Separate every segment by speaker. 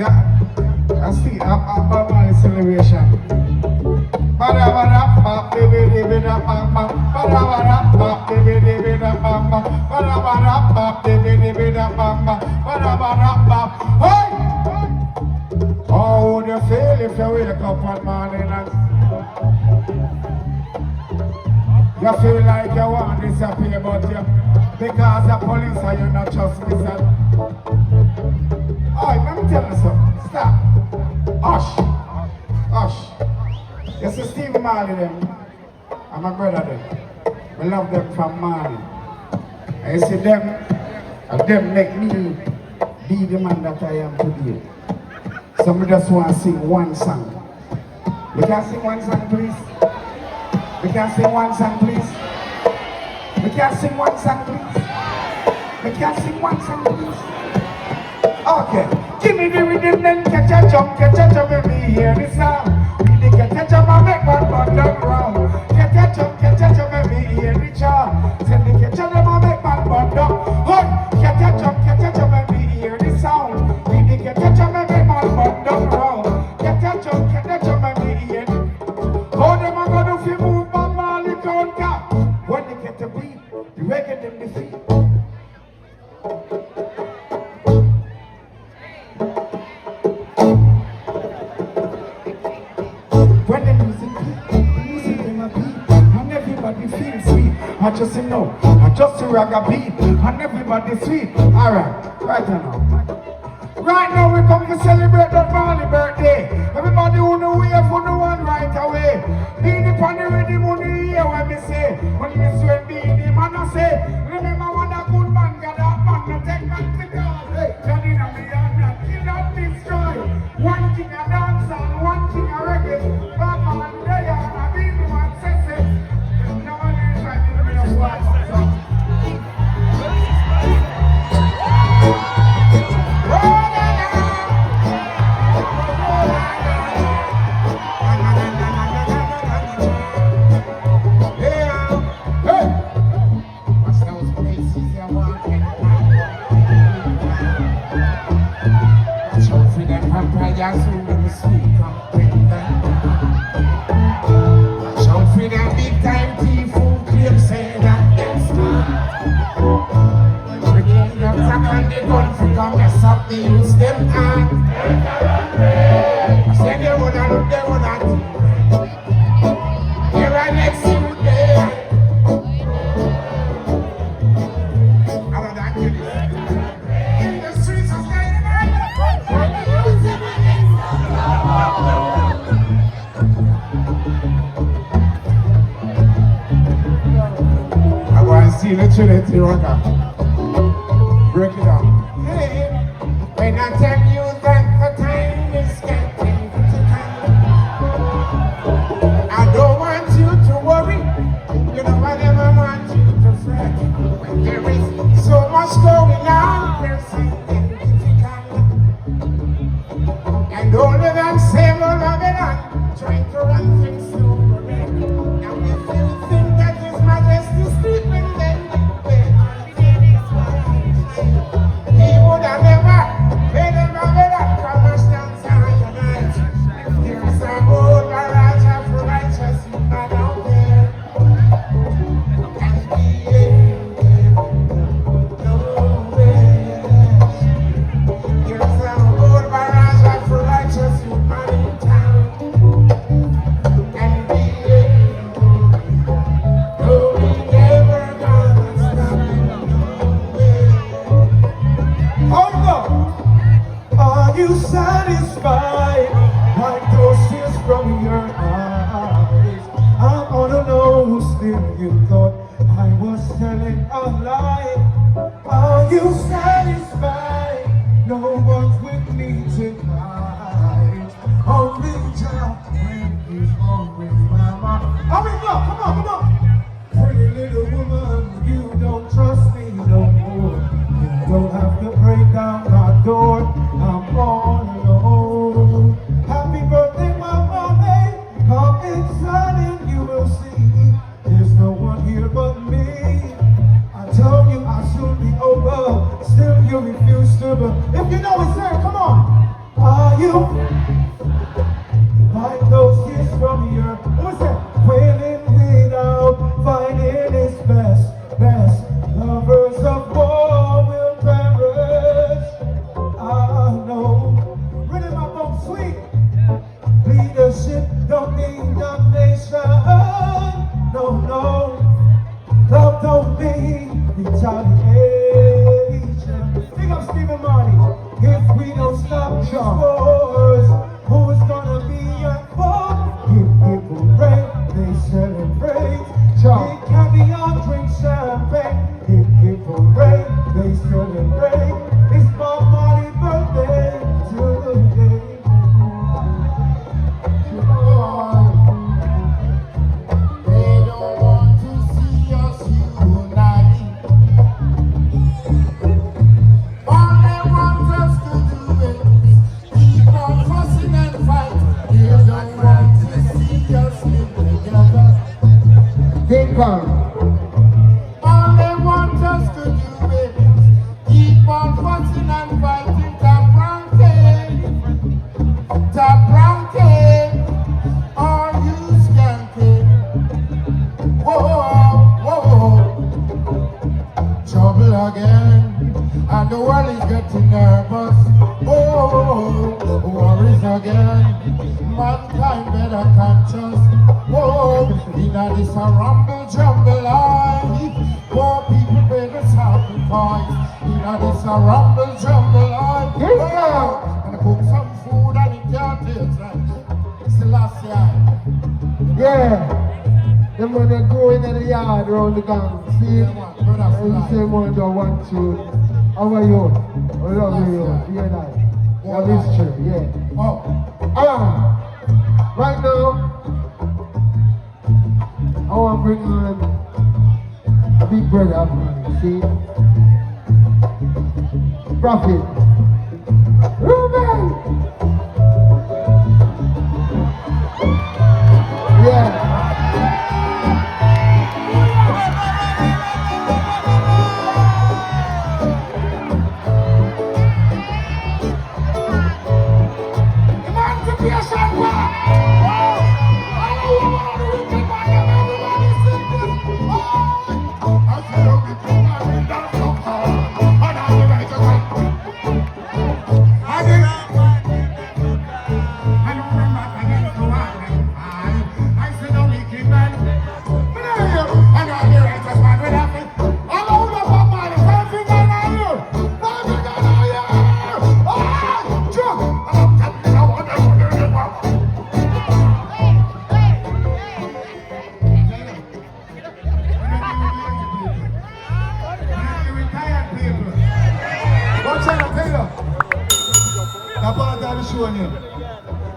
Speaker 1: Yeah, I see a Marley celebration. Ba-da-ba-da-ba, baby-dibby-da-bam-bam. Ba-da-ba-da-ba, baby-dibby-da-bam-bam. Ba-da-ba-da-ba, baby-dibby-da-bam-bam. Ba-da-ba-da-ba. Hey! How would you feel if you wake up one morning and you feel like you want to disappear, but you, because the police are you not trust me, son? Alright, let me tell you something. Stop. Hush. Hush. You see Steve Marley them, and my brother them. We love them from Marley. And you see them, and them make me be the man that I am today. So we just want to sing one song. We can sing one song, please? We can sing one song, please? We can sing one song, please? We can sing one song, please? Okay. Give me the rhythm, then catch a jump, let me hear the sound. Really catch a jump and make my butt down round. Catch a jump, let me hear the charm. Send the catch a jump and make my butt down. Hey, catch a jump, let me hear the sound. Really catch a jump and make my butt down round. Catch a jump, let me hear the. How them a go do fi move my Marley counter? When they get the beat, the reggae them defeat. When the music them a beat, and everybody feels sweet. I just know, I just ragga beat, and everybody sweet. Alright, right now. Right now we come to celebrate that Marley birthday. Everybody who know we have for the one right away. Beenie pon the rhythm on the ear when me say. When me swear Beenie man I say. Remember when a good man got that man to take back the car. Hey, Johnny and me and that kill and destroy. One thing a dance and one thing a reggae. Batman they are a Beenie man says it. No one is like me to watch. Shout for them big time people claim say that them smart. Brigade them sack and they gun for come mess up the use them hand. I say they woulda look, they woulda do. Here I next you there. I don't like it. In the streets of I want to see the Trinity rocker. Break it down. Hey, when I tell you that the time is getting to come, I don't want you to worry. You know I never want you to fret. When there is so much going on, there's something difficult. And only them same old Babylon trying to run things through. Now if you think that His Majesty's sleeping, then He would have never made a Babylon come and stand tonight. If there is a old barrage of righteous man out there, and we ain't nowhere. There's an old barrage of righteous man in town, and we ain't no, we never gonna stop nowhere. Hold up! Are you satisfied? Wipe those tears from your eyes. I wanna know still you thought I was telling a lie. Are you satisfied? No one's with me tonight. Only Jah when He's always by my. I mean, no, come on. Pretty little woman, you don't trust me no more. You don't have to break down my door. I'm all alone.
Speaker 2: you. Wipe those tears from your, what's that? Wailing without finding its best. Lovers of war will perish. I know. Rhythm up on sweet. Leadership don't need domination. No. Love don't need retaliation. Think of Stephen Marley. If we don't stop these wars, who is gonna be at fault? If people break, they celebrate. Drink caviar, drink champagne. If people break, they celebrate. It's Bob Marley's birthday today.
Speaker 1: They don't want to see us unite. All they want us to do is keep on fussing and fighting. They don't want to see us live together. Think on. All they want us to do is keep on fussing and fighting. Top ranking, are you skanking? Whoa. Trouble again, and the world is getting nervous. Worries again, mankind better conscious. In this a rumble jumble life, poor people pay the sacrifice. In this a rumble jumble life, and cook some food and it can't taste right. Selassie.
Speaker 2: Yeah. Them when they go in the yard around the gang, see? And the same one don't want you. How are you? I love you. Hear that? Love history, yeah. Right now, I want to bring on a big brother of mine, see? Prophet. Ruben! Yeah.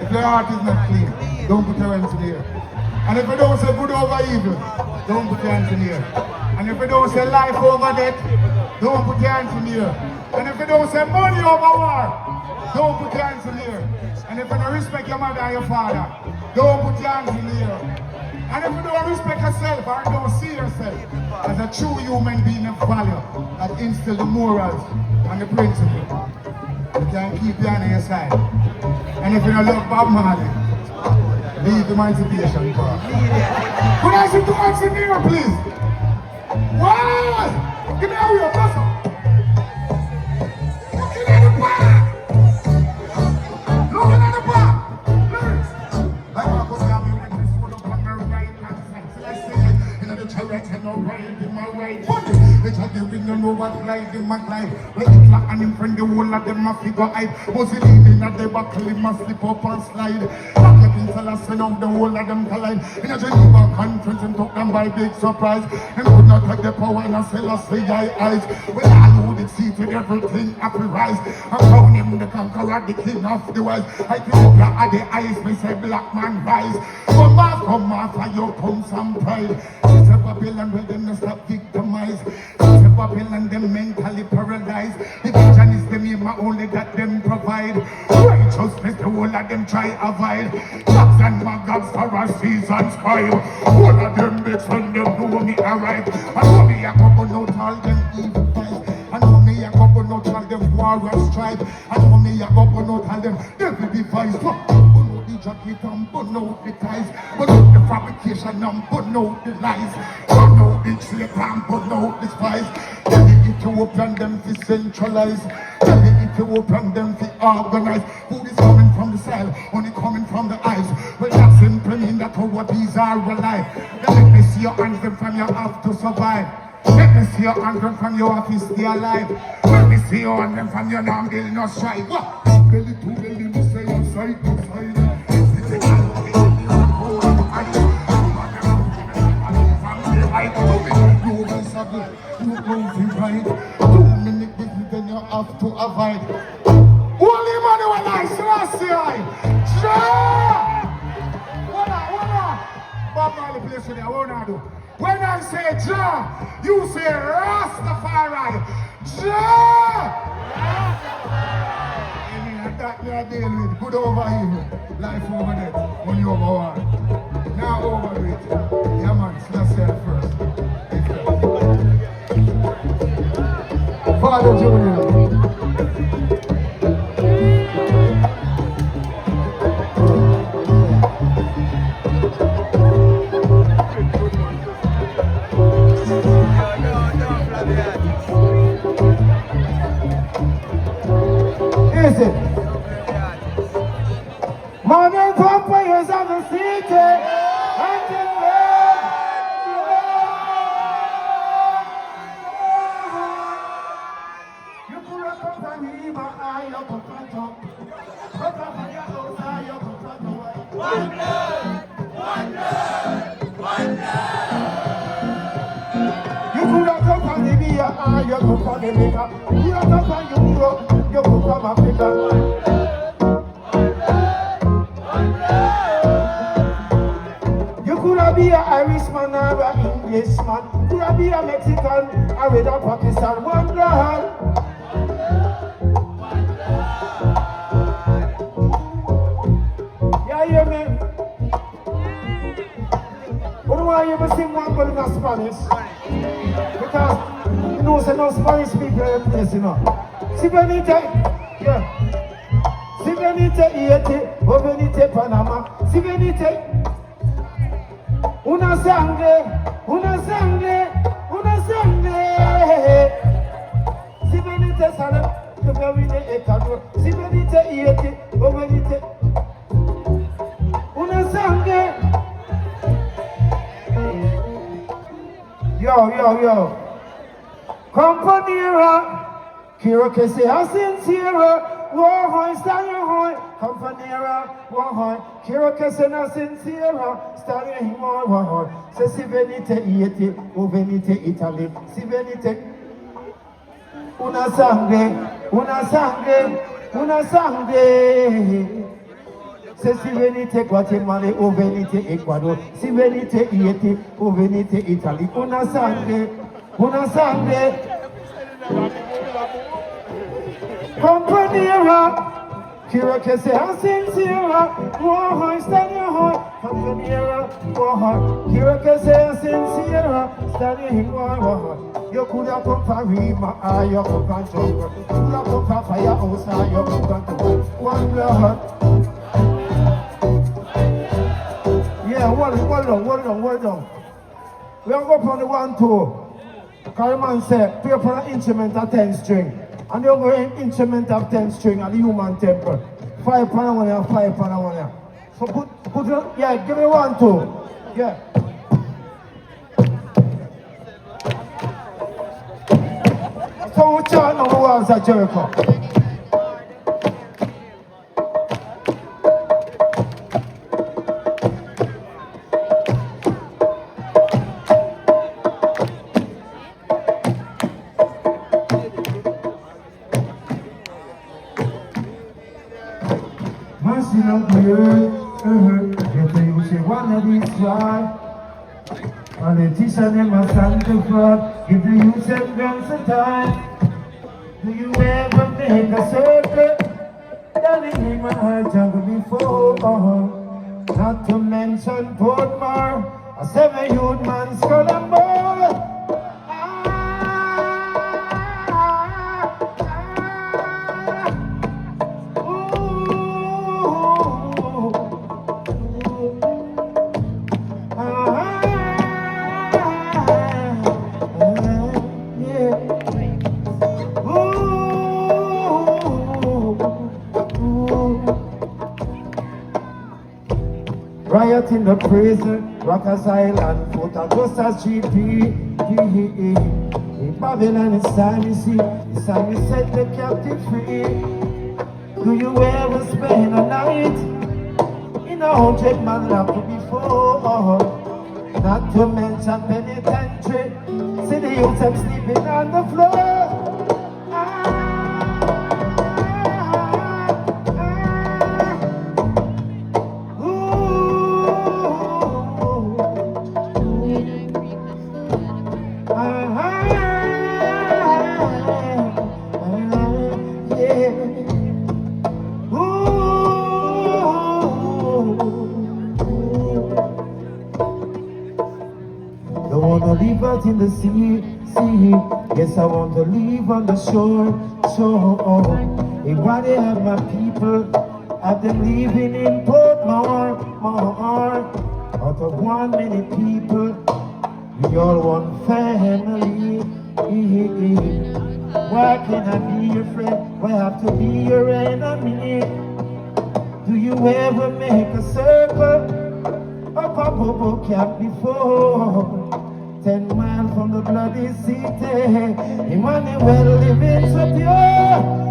Speaker 2: If your heart is not clean, don't put your hands in the air. And if you don't say good over evil, don't put your hands in the air. And if you don't say life over death, don't put your hands in the air. And if you don't say money over war, don't put your hands in the air. And if you don't respect your mother and your father, don't put your hands in the air. And if you don't respect yourself or don't see yourself as a true human being of value that instills the morals and the principles, you can keep your hand on your side. And if you don't love Bob Marley, leave the emancipation part. Could I see 2 hands in the air, please? Why? Give me a real person. Looking at the back. Looking at the back. Lyrics. I want to have you with this one up on the right hand side. So I say, in the chariot and no right in my right body. It's a giving you know what life in my life. Like it like and in front the whole of them a figure hype. Mussolini at the back, he must slip up and slide. Capleton tell us the whole of them collide. In a Geneva conference and took them by big surprise. And could not take the power and sell us the eyes. Well, I would it see to everything happy rise. I crown him the conqueror, the king of the wise. I think you at the eyes, me say black man rise. Come off, for your come some pride. It's a Babylon where them stop victimized. It's a Babylon them mentally paralyzed. The vision is the name only that them provide. Righteousness the whole of them try avoid. Gods and maggots for a season's cry. All of them mix when them know me arrive. I know me a couple out all them evil guys. I know me me a go burn out all them war and strife. And how me a go burn out all them devil device. Burn out the jacket and burn out the ties. Burn out the fabrication and burn out the lies. Burn out the trade and burn out the spies. Tell it to open them to centralize. Tell it to open them to organize. Food is coming from the cell, only coming from the eyes. Well, that simply mean that our these are alive. Then let me see your hands them from your house to survive. Let me see your hands them from your office stay alive. Let me see your hands them from your non bill no strive. What? Belly to belly, me say your side to side. Then you have to avoid. Holy money when I see Bob Marley place with you, what I do? When I say Jah, you say Rastafari. Jah! And that you are dealing with. Good over evil. Life over death. When you over war. Now over it. Yeah man, let's say it first. Father Junior. Listen. Modern vampires of the city. You could have come from Libya, you could from Jamaica. You could have come from Europe, you could from Africa. You could have been an Irishman or an Englishman. You could have been a Mexican or a Pakistan. One blood. Yeah, hear me? But why you ever sing one girl in Spanish? Because you know, say no Spanish people in the place, you know. Si venite, yeah. Si venite iete, o venite Panama. Si venite, una sangre, una sangre, una sangre. Si venite Salem, o venite Ecuador. Si venite iete, o venite una sangre. Yo. Compañera, quiero que sea sincera. Wohoy, stand hoy. Compañera, wohoy, quiero que sea sincera. Stand wohoy. Se si venite iete o venite Italy. Si venite una sangre, una sangre, una sangre. Se si venite Guatemala o venite Ecuador, si venite Haiti o venite Italy, una sangre, una sangre. Compañera, quiero que sea sincera, wohoy, stand hoy. Compañera, wohoy, quiero que sea sincera, stand wohoy. Yo could have come from Rima, yo come from Jungle. You could have come from Firehouse, yo come from one blood. Yeah, hold on. We are going on the 1-2. Carman said, play for an instrument of 10 string. And the other instrument of 10 string at the human temple. 5 pound one here, 5 pound one here. So put it, yeah, give me 1-2. Yeah. So we chant on the walls at Jericho. Politician in my Santa Claus, give the youth and guns a time. Do you ever make a circle? Darling, in my heart jungle before. Not to mention Portmore, a 7 youth man's skull and ball.
Speaker 3: Riot in the prison, Rockers Island, foot across the street, in Babylon, it's time you see, it's time you set the captive free. Do you ever spend a night in a 100-man lap before? Not to mention penitentiary, see the youth them sleeping on the floor. Live out in the sea. Yes, I want to live on the shore. And why they have my people, have them living in Portmore. Out of 1 million people, we all one family. Why can't I be your friend? Why have to be your enemy? Do you ever make a circle up a bubble cap before? 10 miles from the bloody city, Emmanuel living so pure.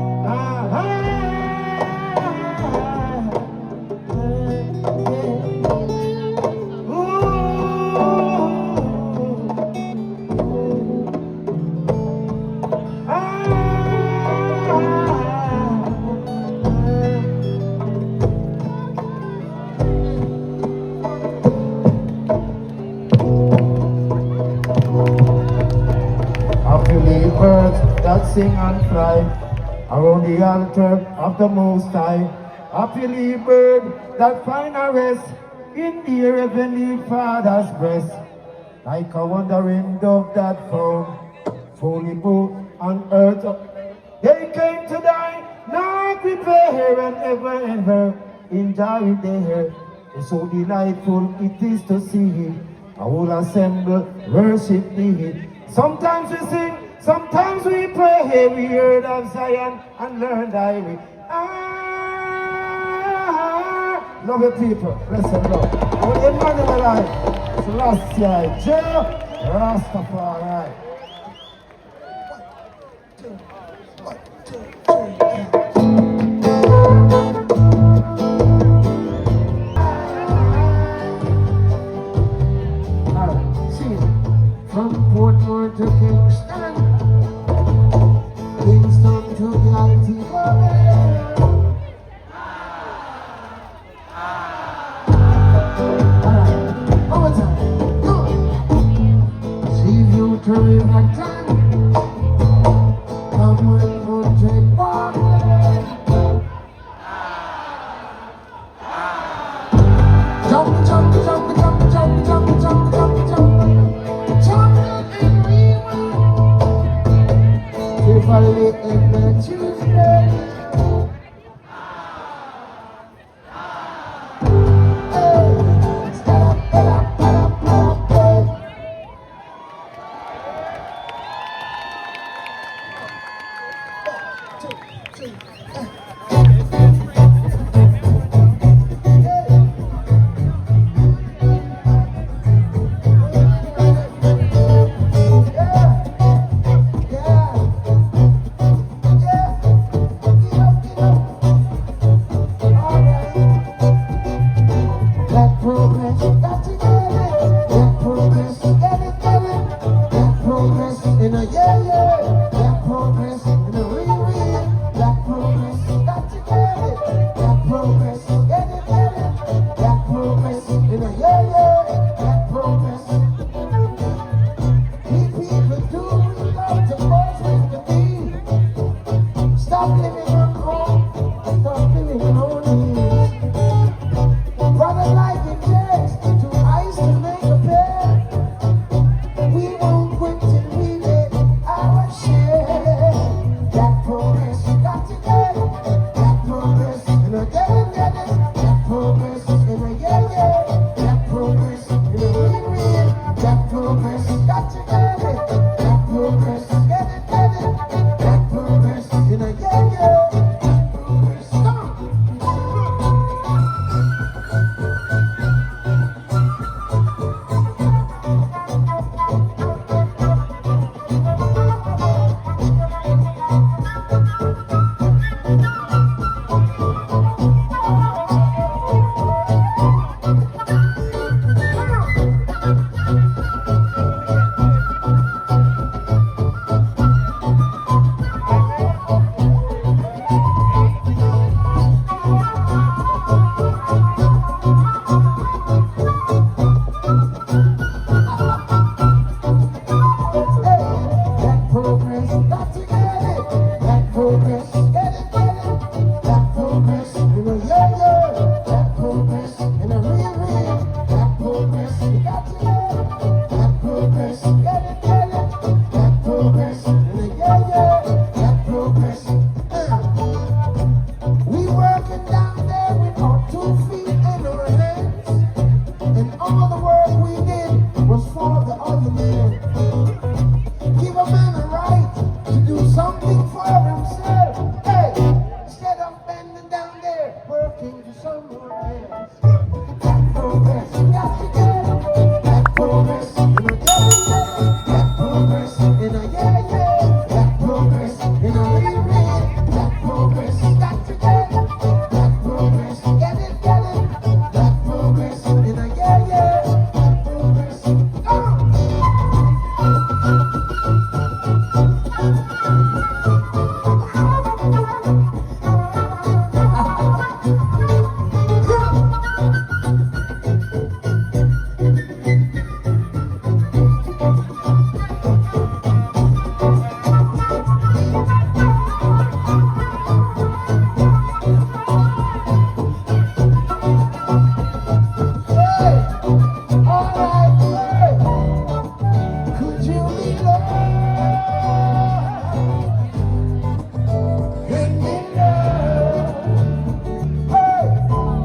Speaker 3: Birds that sing and fly around the altar of the Most High. Happy little bird that find a rest in the heavenly Father's breast. Like a wandering dove that found fully both on earth. They came to die, not prepare and ever enjoy there. It's so delightful it is to see a whole assemble worship thee. Sometimes we sing, sometimes we pray, we heard of Zion and learned thy way. Love your people, bless them, Lord. When Emmanuel alive, it's last year, Joe Rastafari. From Portmore to Kingston, Kingston to Galaxy. Over time, go. See you some more dance.